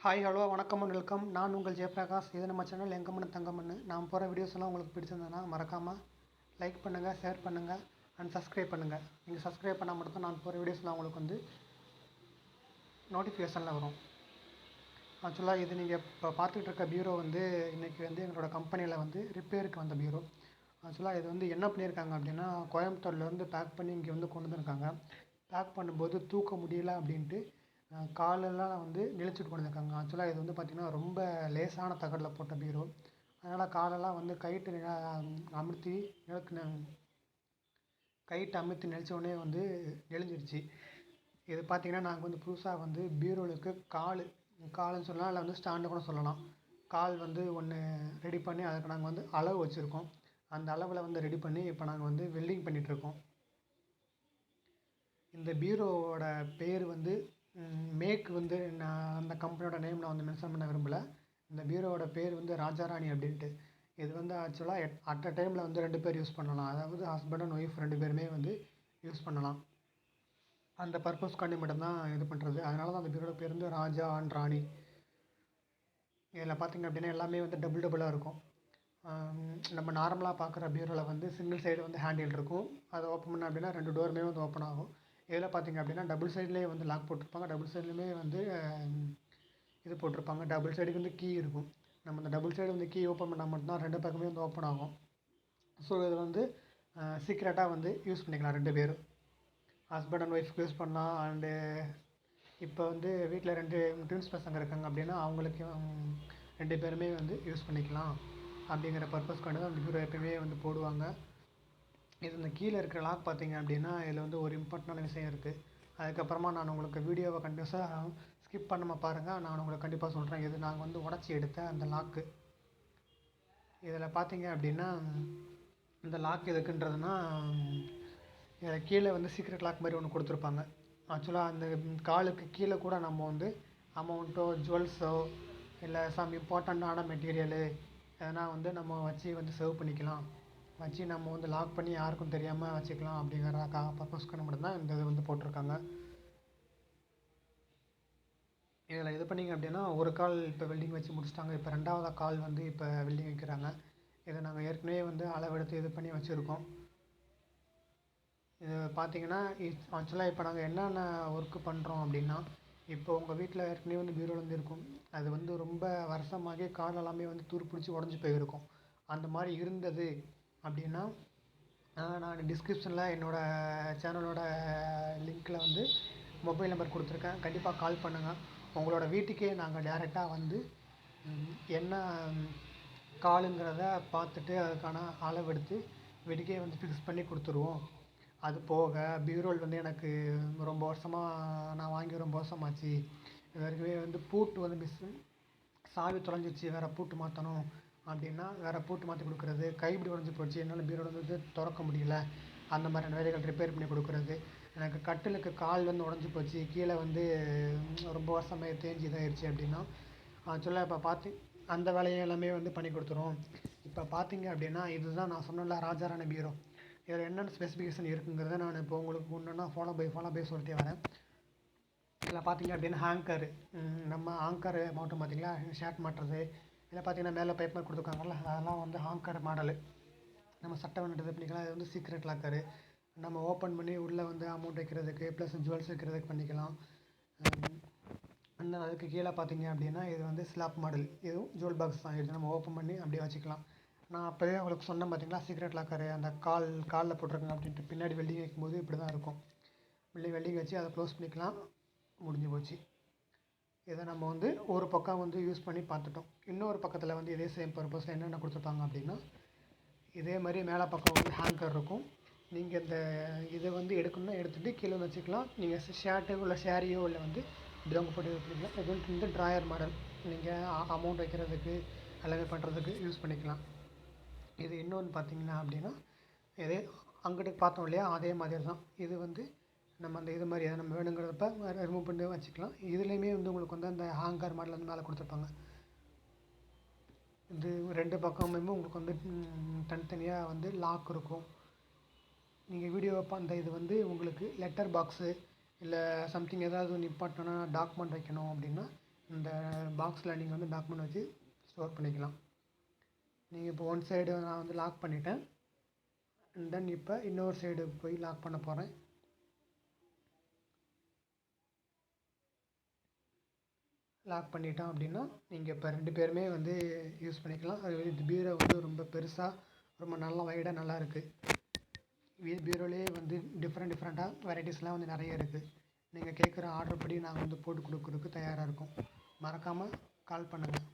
Hi hello வணக்கம் and welcome. நான் உங்கள் ஜெயபிரகாஷ். இது நம்ம சேனல் எங்கமண்ணு தங்கமண்ணு. நான் போகிற வீடியோஸ் எல்லாம் உங்களுக்கு பிடிச்சிருந்ததுன்னா மறக்காமல் லைக் பண்ணுங்கள், ஷேர் பண்ணுங்கள் அண்ட் சப்ஸ்கிரைப் பண்ணுங்கள். நீங்கள் சப்ஸ்கிரைப் பண்ணால் மட்டும் நான் போகிற வீடியோஸ்லாம் உங்களுக்கு வந்து நோட்டிஃபிகேஷனில் வரும். ஆக்சுவலாக இது நீங்கள் இப்போ பார்த்துக்கிட்டு இருக்க பீரோ வந்து இன்றைக்கி வந்து எங்களோட கம்பெனியில் வந்து ரிப்பேருக்கு வந்த பீரோ. ஆக்சுவலாக இது வந்து என்ன பண்ணியிருக்காங்க அப்படின்னா, கோயம்புத்தூர்லேருந்து பேக் பண்ணி இங்கே வந்து கொண்டு வந்திருக்காங்க. பேக் பண்ணும்போது தூக்க முடியல அப்படின்ட்டு காலெல்லாம் வந்து நெளிச்சுட்டு கொண்டு வந்திருக்காங்க. ஆக்சுவலாக இது வந்து பார்த்திங்கன்னா ரொம்ப லேசான தகடில் போட்ட பீரோ. அதனால் காலெல்லாம் வந்து அமுத்தி கைட்டு அமுத்தி நெளிச்ச உடனே வந்து நெளிஞ்சிருச்சு. இது பார்த்திங்கன்னா நாங்கள் வந்து புதுசாக வந்து பீரோலுக்கு காலுன்னு சொல்லலாம், இல்லை வந்து ஸ்டாண்டு கூட சொல்லலாம். கால் வந்து ஒன்று ரெடி பண்ணி அதுக்கு நாங்கள் வந்து அளவு வச்சுருக்கோம். அந்த அளவில் வந்து ரெடி பண்ணி இப்போ நாங்கள் வந்து வெல்டிங் பண்ணிகிட்ருக்கோம். இந்த பீரோவோட பேர் வந்து மேக் வந்து நான் அந்த கம்பெனியோட நேம் நான் வந்து மென்ஷன் பண்ண விரும்பலை. இந்த பீரோவோட பேர் வந்து ராஜாராணி அப்படின்ட்டு. இது வந்து ஆக்சுவலாக அட் அ டைமில் வந்து 2 பேர் யூஸ் பண்ணலாம். அதாவது ஹஸ்பண்ட் அண்ட் ஒய்ஃப் 2 பேருமே வந்து யூஸ் பண்ணலாம். அந்த பர்பஸ்க்காண்டி மட்டும்தான் இது பண்ணுறது. அதனால தான் அந்த பீரோட பேர் வந்து ராஜா அண்ட் ராணி. இதில் பார்த்திங்க அப்படின்னா எல்லாமே வந்து டபுளாக இருக்கும். நம்ம நார்மலாக பார்க்குற பீரோவில் வந்து சிங்கிள் சைடு வந்து ஹேண்டில் இருக்கும். அதை ஓப்பன் பண்ண அப்படின்னா 2 டோருமே வந்து ஓப்பன் ஆகும். இதில் பார்த்திங்க அப்படின்னா டபுள் சைட்லேயே வந்து லாக் போட்டிருப்பாங்க. டபுள் சைட்லேயுமே வந்து இது போட்டிருப்பாங்க. டபுள் சைடுக்கு வந்து கீ இருக்கும். நம்ம அந்த டபுள் சைடு வந்து கீ ஓப்பன் பண்ணால் மட்டும்தான் 2 பக்கமே வந்து ஓப்பன் ஆகும். ஸோ இது வந்து சீக்ரெட்டாக வந்து யூஸ் பண்ணிக்கலாம் 2 பேரும். ஹஸ்பண்ட் அண்ட் ஒய்ஃப்க்கு யூஸ் பண்ணலாம். அண்டு இப்போ வந்து வீட்டில் 2 ட்வின்ஸ் பசங்க இருக்காங்க அப்படின்னா அவங்களுக்கு 2 பேருமே வந்து யூஸ் பண்ணிக்கலாம் அப்படிங்கிற பர்பஸ்க்காண்டி தான் அந்த பீரோ எப்பயுமே வந்து போடுவாங்க. இது இந்த கீழே இருக்கிற லாக் பார்த்திங்க அப்படின்னா இதில் வந்து ஒரு இம்பார்ட்டண்டான விஷயம் இருக்குது. அதுக்கப்புறமா நான் உங்களுக்கு வீடியோவை கண்டினியூஸாக ஸ்கிப் பண்ணாமல் பாருங்கள். நான் உங்களுக்கு கண்டிப்பாக சொல்கிறேன். இது நாங்கள் வந்து உடச்சி எடுத்த அந்த லாக்கு. இதில் பார்த்திங்க அப்படின்னா இந்த லாக் எதுக்குன்றதுனா, இதில் கீழே வந்து சீக்ரெட் லாக் மாதிரி ஒன்று கொடுத்துருப்பாங்க. ஆக்சுவலாக அந்த காலுக்கு கீழே கூட நம்ம வந்து அமௌண்ட்டோ ஜுவல்ஸோ இல்லை சம் இம்பார்ட்டண்ட்டான மெட்டீரியலு எதனா வந்து நம்ம வச்சு வந்து சேவ் பண்ணிக்கலாம், வச்சு நம்ம வந்து லாக் பண்ணி யாருக்கும் தெரியாமல் வச்சுக்கலாம் அப்படிங்கிற பர்பஸ்க்கான மட்டும்தான் இந்த இது வந்து போட்டிருக்காங்க. இதில் இது பண்ணிங்க அப்படின்னா ஒரு கால் இப்போ வெல்டிங் வச்சு முடிச்சிட்டாங்க. இப்போ 2வது கால் வந்து இப்போ வெல்டிங் வைக்கிறாங்க. இதை நாங்கள் ஏற்கனவே வந்து அளவெடுத்து இது பண்ணி வச்சுருக்கோம். இது பார்த்திங்கன்னா ஆக்சுவலாக இப்போ நாங்கள் என்னென்ன ஒர்க்கு பண்ணுறோம் அப்படின்னா, இப்போ உங்கள் வீட்டில் ஏற்கனவே வந்து பீரோவில் வந்து இருக்கும். அது வந்து ரொம்ப வருஷமாகி கால் எல்லாமே வந்து துரு பிடிச்சி உடஞ்சி போயிருக்கும். அந்த மாதிரி இருந்தது அப்படின்னா நான் டிஸ்கிரிப்ஷனில் என்னோடய சேனலோட லிங்க்கில் வந்து மொபைல் நம்பர் கொடுத்துருக்கேன். கண்டிப்பாக கால் பண்ணுங்கள். உங்களோட வீட்டுக்கே நாங்கள் டேரெக்டாக வந்து என்ன காலுங்கிறத பார்த்துட்டு அதுக்கான அளவெடுத்து வீட்டுக்கே வந்து ஃபிக்ஸ் பண்ணி கொடுத்துருவோம். அது போக பீரோல் வந்து எனக்கு ரொம்ப வருஷமாக நான் வாங்கி ரொம்ப வருஷமாச்சு. இது வரைக்குமே வந்து பூட்டு வந்து சாவி தொலைஞ்சிச்சு, வேறு பூட்டு மாற்றணும் அப்படின்னா வேறு பூட்டு மாற்றி கொடுக்குறது. கைப்பிடி உடஞ்சி போச்சு, என்னால் பீரோட வந்து திறக்க முடியல, அந்த மாதிரியான வேலைகள் ரிப்பேர் பண்ணி கொடுக்குறது. எனக்கு கட்டிலுக்கு கால் வந்து உடஞ்சி போச்சு, கீழே வந்து ரொம்ப வருஷமாக தேஞ்சு இதாகிடுச்சு அப்படின்னா ஆக்சுவலாக இப்போ அந்த வேலையை எல்லாமே வந்து பண்ணி கொடுத்துருவோம். இப்போ பார்த்திங்க அப்படின்னா இதுதான் நான் சொன்னல ராஜாராணி பீரோ. இதில் என்னென்ன ஸ்பெசிஃபிகேஷன் இருக்குங்கிறத நான் இப்போ உங்களுக்கு ஒன்றுன்னா ஃபாலோ பை சொல்லிட்டே வரேன். இதில் பார்த்திங்க அப்படின்னா ஹேங்கரு, நம்ம ஆங்கரு மாட்டும் பார்த்திங்களா, ஷர்ட் மாட்டுறது. இதில் பார்த்திங்கன்னா மேலே பேப்பர் கொடுத்துருக்காங்கல்ல, அதெல்லாம் வந்து ஹாங்கர் மாடலு. நம்ம சட்டை வந்துட்டு இது பண்ணிக்கலாம். இது வந்து சீக்ரெட் லாக்கரு. நம்ம ஓப்பன் பண்ணி உள்ளே வந்து அமௌண்ட் வைக்கிறதுக்கு ப்ளஸ் ஜுவல்ஸ் வைக்கிறதுக்கு பண்ணிக்கலாம். அதுக்கு கீழே பார்த்திங்க அப்படின்னா இது வந்து ஸ்லாப் மாடல். இதுவும் ஜுவல் பாக்ஸ் தான். இது நம்ம ஓப்பன் பண்ணி அப்படியே வச்சுக்கலாம். நான் அப்போவே உங்களுக்கு சொன்னேன் பார்த்திங்களா, சீக்ரெட் லாக்கரு அந்த காலில் போட்டிருக்காங்க அப்படின்ட்டு. பின்னாடி வெல்டிங் வைக்கும்போது இப்படி தான் இருக்கும். வெல்டிங் வச்சு அதை க்ளோஸ் பண்ணிக்கலாம். முடிஞ்சு போச்சு. இதை நம்ம வந்து ஒரு பக்கம் வந்து யூஸ் பண்ணி பார்த்துட்டோம். இன்னொரு பக்கத்தில் வந்து இதே சேம் பர்பஸில் என்னென்ன கொடுத்துருப்பாங்க அப்படின்னா, இதே மாதிரி மேலே பக்கம் வந்து ஹேங்கர் இருக்கும். நீங்கள் இதை வந்து எடுக்கணும்னா எடுத்துகிட்டு கீழே வச்சுக்கலாம். நீங்கள் ஷர்ட்டோ இல்லை ஷேரியோ இல்லை வந்து டோங்க போட்டு யூஸ் பண்ணிக்கலாம். இது வந்து ட்ராயர் மாடல். நீங்கள் அமௌண்ட் வைக்கிறதுக்கு எல்லாமே பண்ணுறதுக்கு யூஸ் பண்ணிக்கலாம். இது இன்னொன்று பார்த்திங்கன்னா அப்படின்னா, இதே அங்கிட்டு பார்த்தோம் இல்லையா, அதே மாதிரி தான் இது வந்து நம்ம அந்த இது மாதிரி எதை நம்ம வேணுங்கிறப்ப ரிமூவ் பண்ணி வச்சுக்கலாம். இதுலேயுமே வந்து உங்களுக்கு வந்து அந்த ஹேங்கர் மாடல் வந்து மேலே கொடுத்துருப்பாங்க. இது 2 பக்கமுமே உங்களுக்கு வந்து தனித்தனியாக வந்து லாக் இருக்கும். நீங்கள் வீடியோவை அந்த இது வந்து உங்களுக்கு லெட்டர் பாக்ஸு இல்லை சம்திங் ஏதாவது ஒன்று இம்பார்ட்டண்டான டாக்குமெண்ட் வைக்கணும் அப்படின்னா இந்த பாக்ஸில் நீங்கள் வந்து டாக்குமெண்ட் வச்சு ஸ்டோர் பண்ணிக்கலாம். நீங்கள் இப்போ ஒன் சைடு நான் வந்து லாக் பண்ணிட்டேன். அண்ட் தென் இப்போ இன்னொரு சைடு போய் லாக் பண்ண போகிறேன். லாக் பண்ணிட்டோம் அப்படின்னா நீங்கள் இப்போ 2 பேருமே வந்து யூஸ் பண்ணிக்கலாம். அது இது பீரோ வந்து ரொம்ப பெருசாக ரொம்ப நல்லா வைடாக நல்லா இருக்குது. பீரோலேயே வந்து டிஃப்ரெண்ட்டாக வெரைட்டிஸ்லாம் வந்து நிறைய இருக்குது. நீங்கள் கேட்குற ஆர்டர் படி நாங்கள் வந்து போட்டு கொடுக்குறதுக்கு தயாராக இருக்கோம். மறக்காமல் கால் பண்ணுங்கள்.